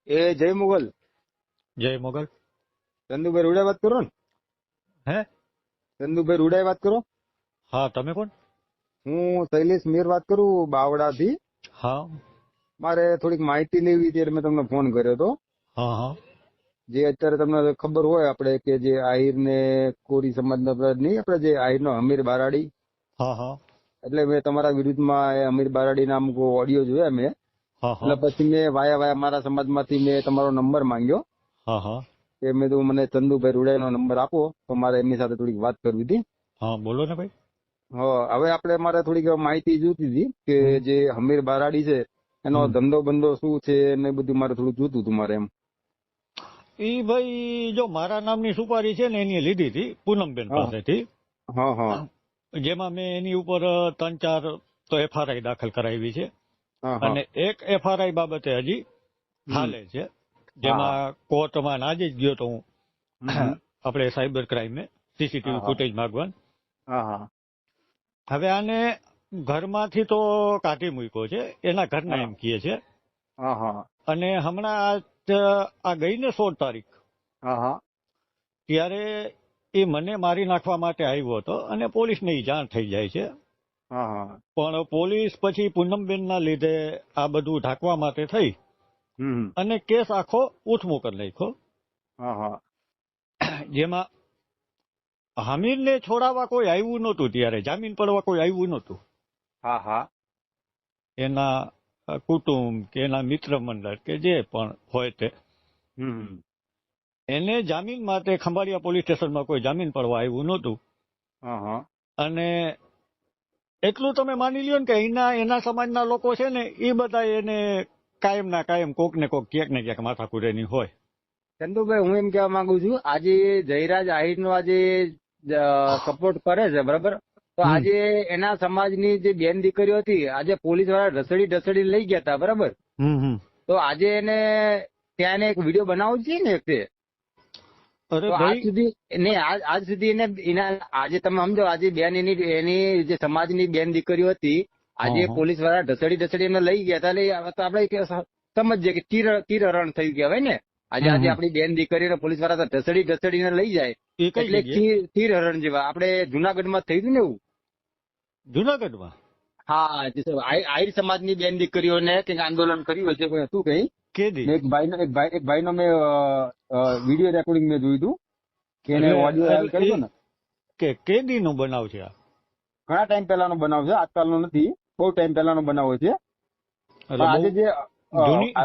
એ જય મુગલ. જય મોગલ. ચંદુભાઈ રૂડા વાત કરો ને? હે? ચંદુભાઈ રૂડા વાત કરો? હા, તમે કોણ? હું શૈલેષ મીર વાત કરું બાવડાથી. હા મારે થોડીક માહિતી લેવી હતી એટલે મેં તમને ફોન કર્યો હતો. હા હા જે અત્યારે તમને ખબર હોય આપણે કે જે આહિર ને કોરી સમાજના નહીં આપણે જે આહિર નો અમીર બારાડી, હા હા એટલે મેં તમારા વિરુદ્ધમાં એ અમીર બારાડી નામ ઓડિયો જોયા મેં. હા એટલે પછી મેં વાયા મારા સમાજમાંથી મેં તમારો નંબર માંગ્યો હા હા કે મેં તો મને ચંદુભાઈ રૂડાનો નંબર આપો તો મારે એમની સાથે થોડીક વાત કરવી હતી. હા, બોલો ને ભાઈ. હવે આપણે મારે થોડીક માહિતી જોતી હતી કે જે હમીર બારાડી છે એનો ધંધો બંધો શું છે ને બધું મારે થોડું જોતું હતું મારે એમ. ઈ ભાઈ જો મારા નામની સુપારી છે ને એની લીધી હતી પૂનમબેન હા પાસેથી, હા હા જેમાં મેં એની ઉપર 3-4 તો એફઆરઆઈ દાખલ કરાવી છે હા હા અને એક એફઆરઆઈ બાબતે હજી હાલે છે, જેમાં કોર્ટમાં આજે જ ગયો તો હું આપણે સાયબર ક્રાઇમે સીસીટીવી ફૂટેજ માંગવા. હા હા હવે આને ઘરમાંથી તો કાઢી મૂક્યો છે, એના ઘરના એમ કહે છે. હા હા અને હમણાં આ ગઈ ને 16 તારીખ, હા હા ત્યારે એ મને મારી નાખવા માટે આવ્યો હતો અને પોલીસને ઈ જાણ થઈ જાય છે. હા હા પણ પોલીસ પછી પૂનમબેનના લીધે આ બધું ઢાંકવા માટે થઈ અને કેસ આખો ઉઠમો કરી નાખ્યો. હા હા જેમાં હમીરને છોડાવવા કોઈ આવ્યું નહોતું, ત્યારે જામીન પડવા કોઈ આવ્યું નહોતું. હા હા એના કુટુંબ કે એના મિત્ર મંડળ કે જે પણ હોય તે, એને જામીન માટે ખંભાળિયા પોલીસ સ્ટેશનમાં કોઈ જામીન પડવા આવ્યું નહોતું. હા હા અને એટલું તમે માની લ્યો ને કે એના સમાજના લોકો છે ને એ બધા એને કાયમ ના કાયમ કોક ને કોક ક્યાંક ને ક્યાંક માથાકૂટ એની હોય. ચંદુભાઈ હું એમ કહેવા માંગુ છું, આજે જયરાજ આહિર નો આજે સપોર્ટ કરે છે બરાબર, તો આજે એના સમાજની જે બેન દીકરીઓ હતી આજે પોલીસ વાળા ઢસડી લઈ ગયા હતા બરાબર, તો આજે એને ત્યાં એક વિડીયો બનાવવો જોઈએ ને એક. અરે તો આજ ભાઈ, સુધી નહીં, આજ સુધી એના આજે તમે સમજો આજે બેન એની જે સમાજની બેન દીકરીઓ હતી આજે પોલીસ વાળા ઢસડી એમને લઈ ગયા હતા, એટલે આપણે સમજીએ કે તીર હરણ થઈ ગયા હોય ને. આજે આપણી બેન દીકરીને પોલીસ વાળા ઢસડીને લઈ જાય એ કઈ એટલે જગ્યાએ? તીર હરણ જેવા આપણે જુનાગઢમાં થઈ ગયું ને એવું. જુનાગઢમાં? હા, આહિર સમાજની બેન દીકરીઓને કંઈક આંદોલન કર્યું હશે કોઈ હતું કઈ. કેદી? એક ભાઈનો મેં વિડીયો રેકોર્ડિંગ મેં જોયું હતું કે એને ઓડિયો કર્યો ને. કે કેદી નો બનાવ છે આ? ઘણા ટાઈમ પહેલાનો બનાવ છે, આજકાલનો નથી, બહુ ટાઈમ પહેલાનો બનાવ છે. પણ આજે જે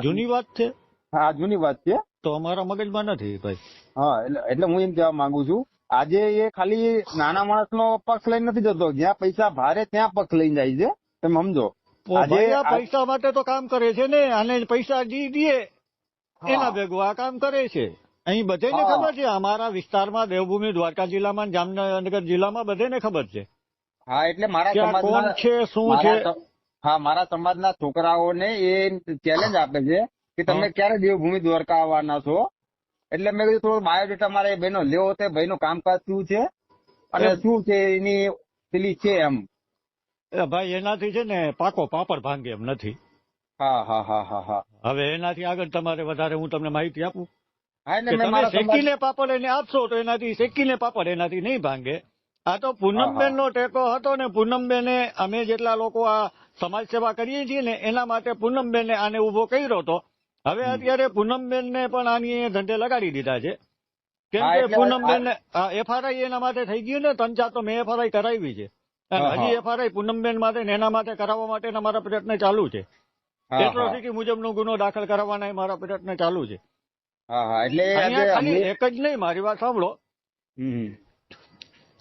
જૂની વાત છે. હા, જૂની વાત છે. તો અમારા મગજમાં નથી ભાઈ. હા, એટલે હું એમ કહેવા માંગુ છું, આજે એ ખાલી નાના માણસનો પક્ષ લઈને નથી જતો, જ્યાં પૈસા ભારે ત્યાં પક્ષ લઈને જાય છે, તમે સમજો. ભાઈ આ પૈસા માટે તો કામ કરે છે ને, અને પૈસા જી દે એના ભેગું આ કામ કરે છે. અહીં બધાને ખબર છે, અમારા વિસ્તારમાં દેવભૂમિ દ્વારકા જિલ્લામાં જામનગર જિલ્લામાં બધાને ખબર છે. હા, એટલે મારા સમાજના કોણ છે શું છે. હા, મારા સમાજના છોકરાઓને એ ચેલેન્જ આપે છે કે તમે ક્યારે દેવભૂમિ દ્વારકા આવવાના છો. એટલે મેં કીધું થોડો બાયોડેટા મારે ભાઈનો લેવો હતો, ભાઈનું કામકાજ શું છે અને શું છે એની પેલી છે એમ. ભાઈ એનાથી છે ને પાકો પાપડ ભાંગે એમ નથી. હા હા હા હા હા. હવે એનાથી આગળ તમારે વધારે હું તમને માહિતી આપું? હા, એટલે કે મેં તમે મારા શેકીને પાપડ એને આપશો તો એનાથી શેકીને પાપડ એનાથી નહીં ભાંગે. આ તો પૂનમબેન નો ટેકો હતો ને, પૂનમબેને અમે જેટલા લોકો આ સમાજ સેવા કરીએ છીએ ને એના માટે પૂનમબેને આને ઉભો કર્યો હતો. હવે અત્યારે પૂનમબેન ને પણ આની ધંધે લગાડી દીધા છે. કેમ કે પૂનમબેન એફઆરઆઈ એના માટે થઈ ગયું ને, 3-4 તો મેં એફઆરઆઈ કરાવી છે. અને હજી એફઆરઆઈ પૂનમબેન માટે ને એના માટે કરાવવા માટેના મારા પ્રયત્ન ચાલુ છે. એટ્રોસિટી મુજબનો ગુનો દાખલ કરવાના મારા પ્રયત્ન ચાલુ છે. અહીંયા ખાલી એક જ નહીં, મારી વાત સાંભળો.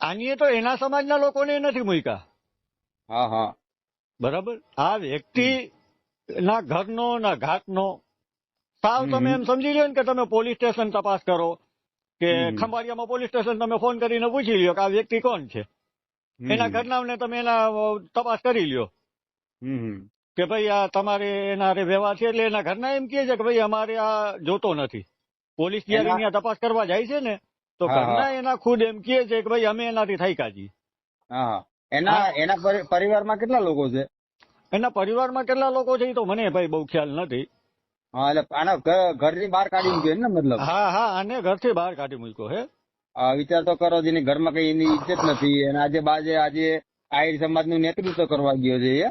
આની તો એના સમાજના લોકોને નથી મૂક્યા. બરાબર, આ વ્યક્તિ ના ઘરનો ના ઘાટનો સાવ તમે એમ સમજી લ્યો ને કે તમે પોલીસ સ્ટેશન તપાસ કરો કે ખંભાળિયામાં પોલીસ સ્ટેશન તમે ફોન કરીને પૂછી લ્યો કે આ વ્યક્તિ કોણ છે. એના ઘરનાને તમે એના તપાસ કરી લ્યો કે ભાઈ આ તમારે એના વ્યવહાર છે, એટલે એના ઘરના એમ કહે છે કે ભાઈ અમારે આ જોતો નથી. પોલીસ જયારે અહીંયા તપાસ કરવા જાય છે ને તો ઘરના એના ખુદ એમ કહે છે કે ભાઈ અમે એનાથી થઈ કાઢી. એના પરિવારમાં કેટલા લોકો છે? એના પરિવારમાં કેટલા લોકો છે એ તો મને ભાઈ બહુ ખ્યાલ નથી. હા એટલે આના ઘરની બહાર કાઢી મૂક્યો ને મતલબ. હા હા, આને ઘરથી બહાર કાઢી મૂક્યો હે. આ વિચાર તો કરો જેની ઘરમાં કઈ એની ઇજ્જત નથી અને આજે આહિર સમાજ નું નેતૃત્વ કરવા ગયો છે એ.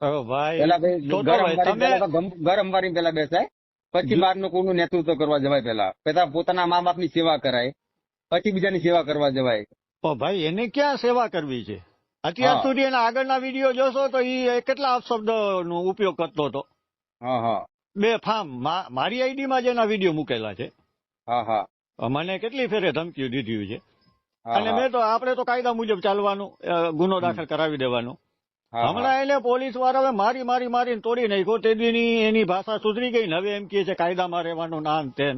હવે ભાઈ પેલા ભાઈ તો ઘર ભાઈ અંબારી તમે પેલા તો ઘર અંબારી પેલા બેસાય, પછી બહારનું કોઈનું નેતૃત્વ કરવા જવાય. પેલા પોતાના મા બાપ ની સેવા કરાય, પછી બીજાની સેવા કરવા જવાય. ભાઈ એને ક્યાં સેવા કરવી છે? અત્યાર હા સુધી એના આગળના વિડીયો જોશો તો એ કેટલા અપશબ્દ નો ઉપયોગ કરતો હતો. હા હા બે ફામ મારી આઈડી માં જ એના વિડીયો મૂકેલા છે. હા હા મને કેટલી ફેરે ધમકીઓ દીધી છે. હા અને મેં તો આપણે તો કાયદા મુજબ ચાલવાનું, ગુનો દાખલ કરાવી દેવાનો. હા હમણાં એને પોલીસ વાળાએ મારીને તોડી નાખ્યો. તે દીની એની ભાષા સુધરી ગઈ ને હવે એમ કહે છે કાયદામાં રહેવાનું નામ તેમ.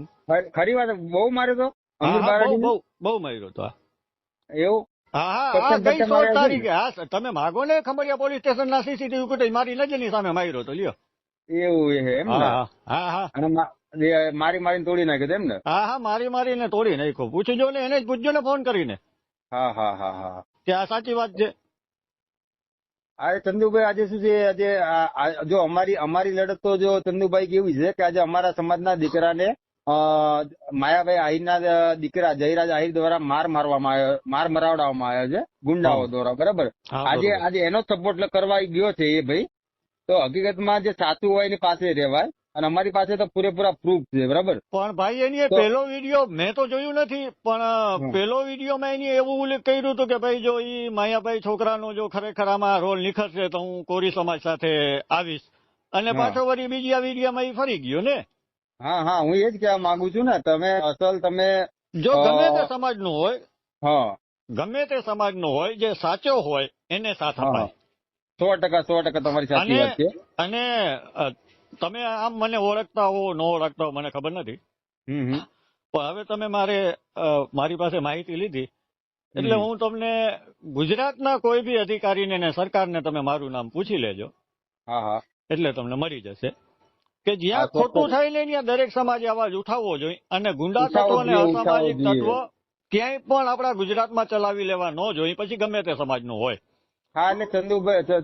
ખરી વાત, બહુ માર્યો તો હા અમીર હા, બહુ બારાડીને? બહુ બહુ માર્યો તો. એવું હા હા હા, પત્તા ગઈ પત્તા 16 માર્યા છે ને? તારીખે. હા, તમે માગો ને ખમરિયા પોલીસ સ્ટેશન ના સીસીટીવી ફૂટેજ મારી નજરની સામે માર્યો તો લ્યો. એવું છે એમ ને? હા હા હા અને મારીને તોડી નાખ્યો તો એમ ને? હા હા, મારીને તોડી નાખ્યો. પૂછજો ને, એને જ પૂછજો ને ફોન કરીને હા હા હા હા. કે આ સાચી વાત છે. અરે ચંદુભાઈ, આજે શું છે, આજે જો અમારી લડત તો જો ચંદુભાઈ કેવી છે કે આજે અમારા સમાજના દીકરાને માયાભાઈ આહિરના દીકરા જયરાજ આહિર દ્વારા માર મરાવડાવવામાં આવ્યો છે ગુંડાઓ દ્વારા, બરાબર? હા, આજે બરોબર. એનો સપોર્ટ કરવા ગયો છે એ ભાઈ. તો હકીકતમાં જે સાચું હોય એની પાસે રહેવાય, અને અમારી પાસે તો પૂરેપૂરા પ્રૂફ છે, બરાબર? પણ ભાઈ એની તો પેલો વિડીયો મેં તો જોયું નથી, પણ પેલો વિડીયોમાં એની એવું ઉલ્લેખ કર્યું હતું કે ભાઈ જો ઈ માયાભાઈ છોકરાનો જો ખરેખર આમાં રોલ નિખરશે તો હું કોરી સમાજ સાથે આવીશ. અને હા પાછો વળી બીજા વિડીયોમાં ઈ ફરી ગયો ને. હા હા, હું એ જ કહેવા માંગુ છું ને, તમે જો અ, ગમે તે સમાજનો હોય, હા ગમે તે સમાજનો હોય, જે સાચો હોય એને સાથ હા અપાય. 100% તમારી સાચી અને વાત છે. અને તમે આમ મને ઓળખતા હો ન ઓળખતા હો મને ખબર નથી, હમ પણ હવે તમે મારી પાસે માહિતી લીધી એટલે હમ હું તમને ગુજરાતના કોઈ બી અધિકારીને ને સરકારને તમે મારું નામ પૂછી લેજો, હા હા એટલે તમને મળી જશે કે હા, જ્યાં ખોટું ચોક્કસ થાય ને ત્યાં દરેક સમાજે અવાજ ઉઠાવવો જોઈએ. અને ગુંડા ઉઠાવો તત્વો અને જોઈએ, ઉઠાવો અસામાજિક જોઈએ. તત્વો ક્યાંય પણ આપણા ગુજરાતમાં ચલાવી લેવા ન જોઈએ, પછી ગમે તે સમાજનું હોય. હા એટલે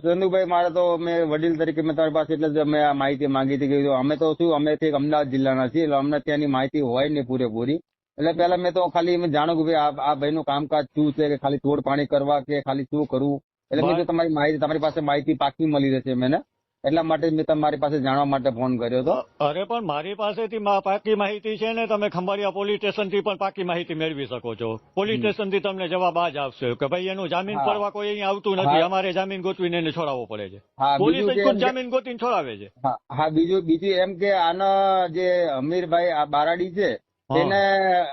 ચંદુભાઈ મારે તો મેં વડીલ તરીકે મેં તમારી પાસે એટલે જ મેં આ માહિતી માંગી હતી કે અમે તો શું, અમે અમદાવાદ જિલ્લાના છીએ એટલે અમને ત્યાંની માહિતી હોય ને પૂરેપૂરી. એટલે પેલા મેં તો ખાલી એમ જાણું કે ભાઈ આ ભાઈનું કામકાજ શું છે, કે ખાલી તોડ પાણી કરવા કે ખાલી શું કરવું. એટલે મેં જો તમારી પાસે માહિતી પાકી મળી રહેશે મને, એટલા માટે મેં તમારી પાસે જાણવા માટે ફોન કર્યો હતો. અરે પણ મારી પાસેથી પાકી માહિતી છે ને, તમે ખંભાળિયા પોલીસ સ્ટેશનથી પણ પાકી માહિતી મેળવી શકો છો. પોલીસ સ્ટેશનથી તમને જવાબ આ જ આવશે કે ભાઈ એનું જામીન હા પડવા કોઈ અહીંયા આવતું નથી, હા અમારે જામીન ગોતવીને એને છોડાવવો પડે છે. હા પોલીસ બીજું જ કે ખુદ એમ કે જામીન ગોતીને છોડાવે છે. હા હા બીજું એમ કે આના જે અમીરભાઈ આ બારાડી છે હા, તેને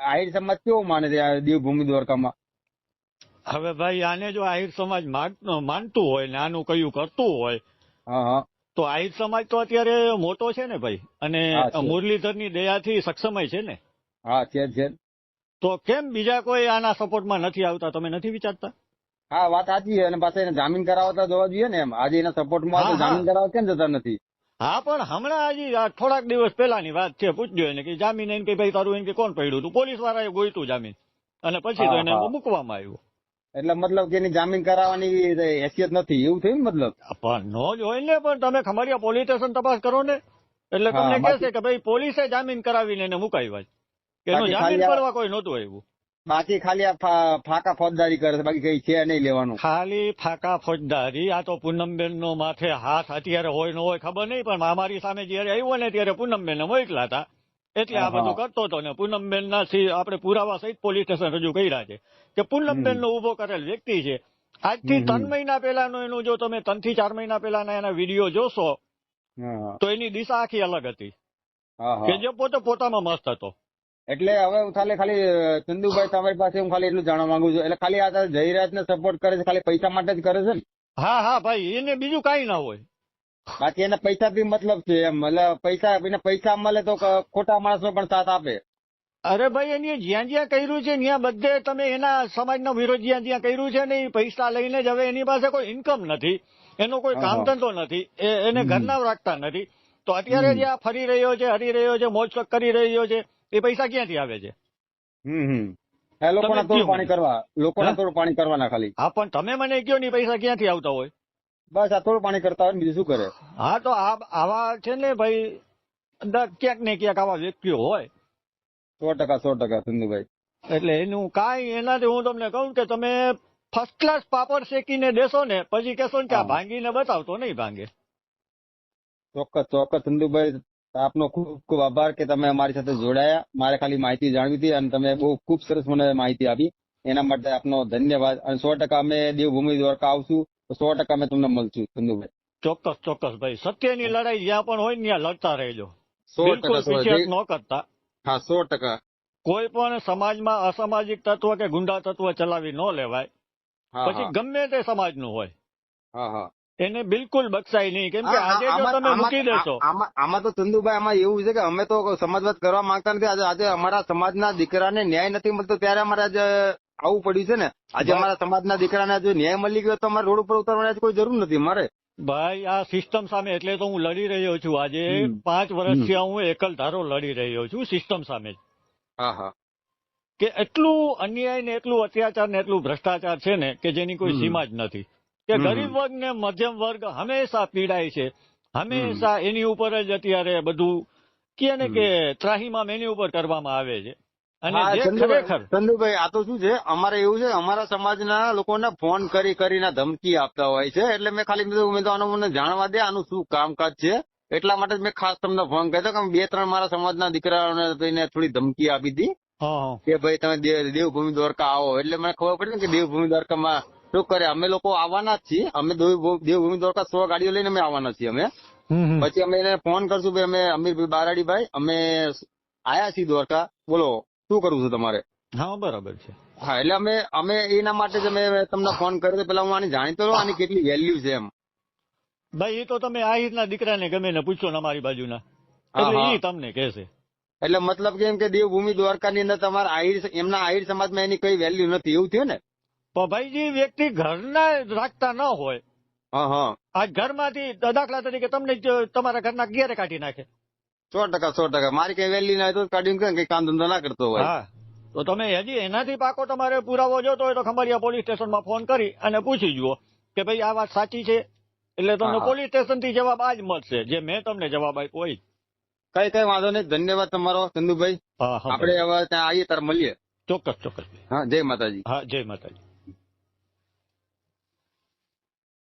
આહિર સમાજ કેવો માને છે આ દેવભૂમિ દ્વારકામાં? હવે ભાઈ આને જો આહિર સમાજ માનતું હોય ને આનું કયું કરતું હોય હા હા તો આહિર સમાજ તો અત્યારે મોટો છે ને ભાઈ, અને હા છે મુરલીધરની દયાથી સક્ષમય છે ને. હા છે. તો કેમ બીજા કોઈ આના સપોર્ટમાં નથી આવતા, તમે નથી વિચારતા? હા વાત સાચી છે, અને પાછા એને જામીન કરાવતા જોવા જોઈએ ને. એમ આજે એના સપોર્ટમાં હા તો હા જામીન કરાવવા કેમ જતા નથી? હા, પણ હમણાં હજી આ થોડાક દિવસ પહેલાની વાત છે, પૂછજો એને કે જામીન એને કે ભાઈ તારું એને કે કોણ પડ્યું હતું, પોલીસ વાળાએ ગોઈતું જામીન, અને પછી તો હા એને હા મૂકવામાં આવ્યું. એટલે મતલબ કે એની જામીન કરાવવાની હેસિયત નથી, એવું થયું ને મતલબ? પણ નો જ હોય ને, પણ તમે ખમરિયા પોલીસ સ્ટેશન તપાસ કરો ને એટલે તમને હા કહેશે કે ભાઈ પોલીસે જામીન કરાવીને એને મુકાવ્યા છે, કે એનું જામીન પડવા કોઈ નહોતું આવ્યું. બાકી ખાલી આ ફાકા ફોજદારી કરે છે, બાકી કઈ છે નહીં લેવાનું. ખાલી ફાકા ફોજદારી. આ તો પૂનમબેન નો માથે હાથ અત્યારે હોય ન હોય ખબર નહીં, પણ અમારી સામે જયારે આવ્યો ને ત્યારે પૂનમબેન મોકલા હતા એટલે આ બધું કરતો હતો. ને પૂનમબેન ના આપણે પુરાવા સહિત પોલીસ સ્ટેશન રજૂ કર્યા છે કે પૂનમબેન નો ઉભો કરેલ વ્યક્તિ છે. આજથી 3 મહિના પહેલાનો એનું જો તમે 3 થી 4 મહિના પહેલાના એના વિડીયો જોશો તો એની દિશા આખી અલગ હતી, કે જે પોતામાં મસ્ત હતો. એટલે હવે હું ખાલી ચંદુભાઈ તમારી પાસે હું ખાલી એટલું જાણવા માંગુ છું, એટલે ખાલી આ જયરાજ ને સપોર્ટ કરે છે, ખાલી પૈસા માટે જ કરે છે ને? હા હા ભાઈ, એને બીજું કઈ ના હોય. બાકી એને પૈસા થી મતલબ છે એમ, એટલે પૈસા મળે તો ખોટા માણસો પણ સાથ આપે. અરે ભાઈ, એને જ્યાં જ્યાં કર્યું છે ત્યાં બધે તમે એના સમાજનો વિરોધ જ્યાં જ્યાં કર્યું છે ને એ પૈસા લઈને જ. હવે એની પાસે કોઈ ઇન્કમ નથી, એનો કોઈ કામ ધંધો નથી, એને ઘરના રાખતા નથી, તો અત્યારે જ્યાં ફરી રહ્યો છે, હરી રહ્યો છે, મોજ શોખ કરી રહ્યો છે, એ પૈસા ક્યાંથી આવે છે? લોકોના તોડ પાણી કરવાના ખાલી. હા, પણ તમે મને કયો ને પૈસા ક્યાંથી આવતા હોય? બસ આ તોડ પાણી કરતા હોય, બીજું શું કરે? હા, તો આવા છે ને ભાઈ, ક્યાંક ને ક્યાંક આવા વ્યક્તિઓ હોય. 100% ચંદુભાઈ. એટલે એનું કાંઈ એનાથી હું તમને કહું કે તમે ફર્સ્ટ ક્લાસ પાપડ શેકીને દેશો ને પછી કહેશો ને કે આ ભાંગીને બતાવતો નહીં ભાંગે. ચોક્કસ ચંદુભાઈ, આપનો ખૂબ ખૂબ આભાર કે તમે અમારી સાથે જોડાયા. મારે ખાલી માહિતી જાણવી હતી અને તમે બહુ ખૂબ સરસ મને માહિતી આપી. એના માટે આપનો ધન્યવાદ. અને 100% અમે દેવભૂમિ દ્વારકા આવશું તો 100% અમે તમને મળશું ચંદુભાઈ. ચોક્કસ ભાઈ, સત્યની લડાઈ જ્યાં પણ હોય ને ત્યાં લડતા રહેજો. 100% બિલકુલ પીછેહટ ન કરતા. હા 100%. કોઈ પણ સમાજમાં અસામાજિક તત્વ કે ગુંડા તત્વ ચલાવી ન લેવાય. પછી ગમે તે સમાજનું હોય. હા એને બિલકુલ બક્ષાય નહીં. કેમ કે આજે જો તમે મૂકી દેશો. આમાં તો ચંદુભાઈ આમાં એવું છે કે અમે તો સમાજવાદ કરવા માંગતા નથી. આજે અમારા સમાજના દીકરાને ન્યાય નથી મળતો ત્યારે અમારે આજે આવું પડ્યું છે ને. આજે અમારા સમાજના દીકરાને જો ન્યાય મળી ગયો તો અમારે રોડ ઉપર ઉતરવાની કોઈ જરૂર નથી મારે. ભાઈ આ સિસ્ટમ સામે એટલે તો હું લડી રહ્યો છું. આજે 5 વર્ષથી હું એકલ ધારો લડી રહ્યો છું સિસ્ટમ સામે. હા કે એટલું અન્યાય ને એટલું અત્યાચાર ને એટલું ભ્રષ્ટાચાર છે ને કે જેની કોઈ સીમા જ નથી. કે ગરીબ વર્ગ ને મધ્યમ વર્ગ હંમેશા પીડાય છે. હંમેશા એની ઉપર જ અત્યારે બધું કે ને કે ત્રાહીમામ એની ઉપર કરવામાં આવે છે. અને જે ખરેખર ચંદુભાઈ આ તો શું છે, અમારે એવું છે, અમારા સમાજના લોકોને ફોન કરીને ધમકી આપતા હોય છે. એટલે મેં ખાલી મેં તો આનું મને જાણવા દે આનું શું કામકાજ છે. એટલા માટે મેં ખાસ તમને ફોન કર્યો કે 2-3 મારા સમાજના દીકરાઓને થોડી ધમકી આપી હતી કે ભાઈ તમે દેવભૂમિ દ્વારકા આવો. એટલે મને ખબર પડી ને કે દેવભૂમિ દ્વારકામાં શું કરે. અમે લોકો આવવાના જ છીએ. અમે દેવભૂમિ દ્વારકા 100 ગાડીઓ લઈને અમે આવવાના છીએ. અમે પછી અમે એને ફોન કરશું ભાઈ અમે અમીરભાઈ બારાડીભાઈ અમે આયા છીએ દ્વારકા, બોલો શું કરવું છે તમારે. હા બરાબર છે. હા એટલે અમે એના માટે જ અમે તમને ફોન કર્યો. પેલા હું આની જાણીતો રહું આની કેટલી વેલ્યુ છે એમ. ભાઈ એ તો તમે આહિરના દીકરાને ગમે ને પૂછો ને અમારી બાજુના, એટલે એ તમને કહેશે. એટલે મતલબ કે એમ કે દેવભૂમિ દ્વારકાની અંદર તમારા એમના આહિર સમાજમાં એની કઈ વેલ્યુ નથી એવું થયું ને. પણ ભાઈ જે વ્યક્તિ ઘરના રાખતા ન હોય, આ ઘરમાંથી દાખલા તરીકે તમને તમારા ઘરના ઘેરે કાઢી નાખે 100% મારી કઈ વેલ્યુ ના તો કાઢી કઈ કામ ધંધો ના કરતો હોય. હા તો તમે હજી એનાથી પાકો તમારે પુરાવો જોતો હોય તો ખમરિયા પોલીસ સ્ટેશનમાં ફોન કરી અને પૂછી જુઓ કે ભાઈ આ વાત સાચી છે. એટલે તમને પોલીસ સ્ટેશન થી જવાબ આ જ મળશે જે મેં તમને જવાબ આપ્યો હોય. કઈ વાંધો નહીં. ધન્યવાદ તમારો ચંદુભાઈ. આપણે હવે ત્યાં આવીએ ત્યારે મળીએ. ચોક્કસ. હા જય માતાજી. હા જય માતાજી.